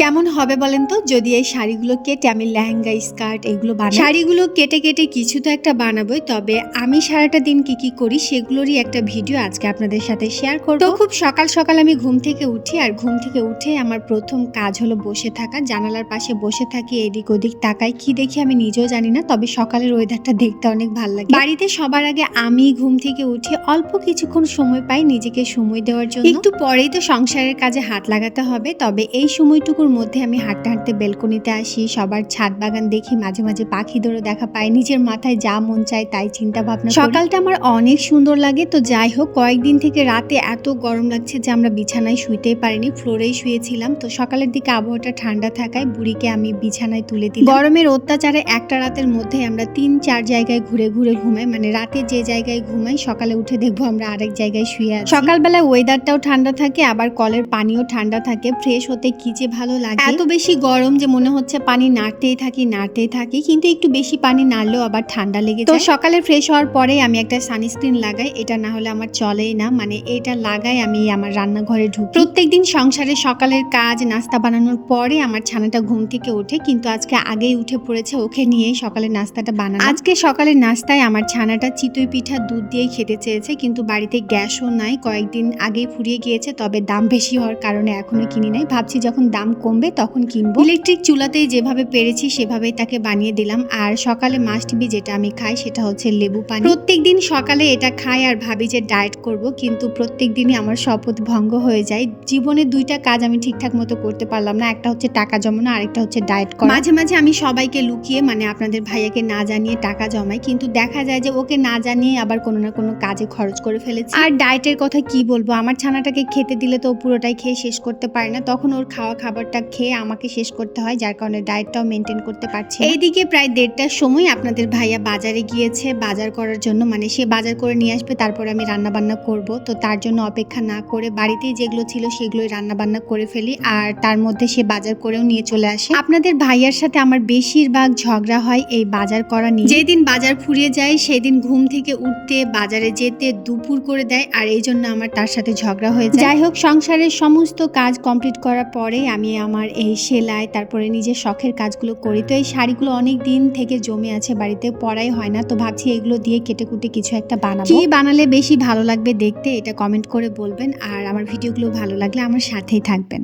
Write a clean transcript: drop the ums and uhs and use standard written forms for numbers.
কেমন হবে বলেন তো যদি এই শাড়িগুলো কেটে আমি লেহেঙ্গা স্কার্ট এগুলো বানাই। শাড়িগুলো কেটে কেটে কিছু তো একটা বানাবোই, তবে আমি সারাটা দিন কি কি করি সেগুলোরই একটা ভিডিও আজকে আপনাদের সাথে শেয়ার করব। তো খুব সকাল সকাল আমি ঘুম থেকে উঠি, আর ঘুম থেকে উঠে আমার প্রথম কাজ হলো বসে থাকা। জানালার পাশে বসে থাকি, এদিক ওদিক তাকাই, কি দেখি আমি নিজেও জানি না, তবে সকালের ওয়েদারটা দেখতে অনেক ভালো লাগে। বাড়িতে সবার আগে আমি ঘুম থেকে উঠে অল্প কিছুক্ষণ সময় পাই নিজেকে সময় দেওয়ার জন্য। একটু পরেই তো সংসারের কাজে হাত লাগাতে হবে, তবে এই সময়টুকুর মধ্যে আমি হাঁটতে হাঁটতে বেলকনিতে আসি, সবার ছাদ বাগান দেখি, মাঝে মাঝে পাখিদেরও দেখা পাই, নিজের মাথায় যা মন চায় তাই চিন্তা ভাবনা। সকালটা আমার অনেক সুন্দর লাগে। তো যাই হোক, কয়েকদিন থেকে রাতে এত গরম লাগছে যে আমরা বিছানায় শুইতেই পারিনি, ফ্লোরেই শুয়েছিলাম। তো সকালের দিকে আবহাওয়াটা ঠান্ডা থাকায় বুড়িকে আমি বিছানায় তুলে দিই। গরমের অত্যাচারে একটা রাতের মধ্যে আমরা 3-4 জায়গায় ঘুরে ঘুরে ঘুমাই, মানে রাতে যে জায়গায় ঘুমাই সকালে উঠে দেখবো আমরা আরেক জায়গায় শুয়ে আছি। সকালবেলায় ওয়েদারটাও ঠান্ডা থাকে, আবার কলের পানিও ঠান্ডা থাকে, ফ্রেশ হতে কি যে ভালো লাগে। এত বেশি গরম যে মনে হচ্ছে পানি নাড়তেই থাকি, কিন্তু একটু বেশি পানি নাড়লেও আবার ঠান্ডা লেগে যায়। তো সকালে ফ্রেশ হওয়ার পরে আমি একটা সানস্ক্রিন লাগাই, এটা না হলে আমার চলেই না, মানে এটা লাগাই আমি আমার রান্নাঘরে ঢুকি। প্রত্যেকদিন সংসারে সকালের কাজ নাস্তা বানানোর পরে আমার ছানাটা ঘুম থেকে ওঠে, কিন্তু আজকে আগেই উঠে পড়েছে, ওকে নিয়েই সকালের নাস্তাটা বানানো। আজকে সকালের নাস্তায় আমার ছানাটা চিতই পিঠা দুধ দিয়ে খেতে চেয়েছে, কিন্তু বাড়িতে গ্যাসও নাই, কয়েকদিন আগেই ফুরিয়ে গিয়েছে, তবে দাম বেশি হওয়ার কারণে এখনো কিনি নাই, ভাবছি যখন দাম কমবে তখন কিনবো। ইলেকট্রিক চুলাতেই যেভাবে পেরেছি সেভাবেই তাকে বানিয়ে দিলাম। আর সকালে মাস্ট বি যেটা আমি খাই সেটা হচ্ছে লেবু পানি। প্রত্যেকদিন সকালে এটা খাই আর ভাবি যে ডায়েট করব, কিন্তু প্রত্যেকদিনই আমার শপথ ভঙ্গ হয়ে যায়। জীবনে দুইটা কাজ আমি ঠিকঠাক মতো করতে পারলাম না, একটা হচ্ছে টাকা জমানো, আরেকটা হচ্ছে ডায়েট করা। মাঝে মাঝে আমি সবাইকে লুকিয়ে, মানে আপনাদের ভাইয়াকে না জানিয়ে টাকা জমাই, কিন্তু দেখা যায় যে ওকে না জানিয়ে আবার কোনো না কোনো কাজে খরচ করে ফেলেছি। আর ডায়েটের কথা কি বলবো, আমার ছানাটাকে খেতে দিলে তো পুরোটাই খেয়ে শেষ করতে পারে না, তখন ওর খাওয়া খাবারটা খেয়ে আমাকে শেষ করতে হয়, যার কারণে ডায়েটটাও মেনটেন করতে পারছি। এইদিকে প্রায় 1:30টার সময় আপনাদের ভাইয়া বাজারে গিয়েছে বাজার করার জন্য, মানে সে বাজার করে নিয়ে আসবে, তারপর আমি রান্না বান্না করব। তো তার জন্য অপেক্ষা না করে বাড়িতেই যেগুলো ছিল সেগুলোই রান্না বান্না করে ফেলি, আর তার মধ্যে সে বাজার করেও নিয়ে চলে আসে। আপনাদের ভাইয়ার সাথে আমার বেশিরভাগ ঝগড়া হয় এই বাজার করা নিয়ে। যেদিন বাজার ফুরিয়ে যায় সেদিন ঘুম থেকে উঠতে বাজারে যেতে দুপুর করে দেয়, আর এই জন্য আমার তার সাথে ঝগড়া হয়ে যায়। যাই হোক, সংসারের সমস্ত কাজ কমপ্লিট করার পরে আমি আমার এই সেলাই, তারপরে নিজের শখের কাজগুলো করি। তো এই শাড়িগুলো অনেক দিন থেকে জমে আছে বাড়িতে, পরাই হয় না, তো ভাবছি এগুলো দিয়ে কেটে কুটে কিছু একটা বানাবো। কি বানালে বেশি ভালো লাগবে দেখতে এটা কমেন্ট করে বলবেন, আর আমার ভিডিওগুলো ভালো লাগলে আমার সাথেই থাকবেন।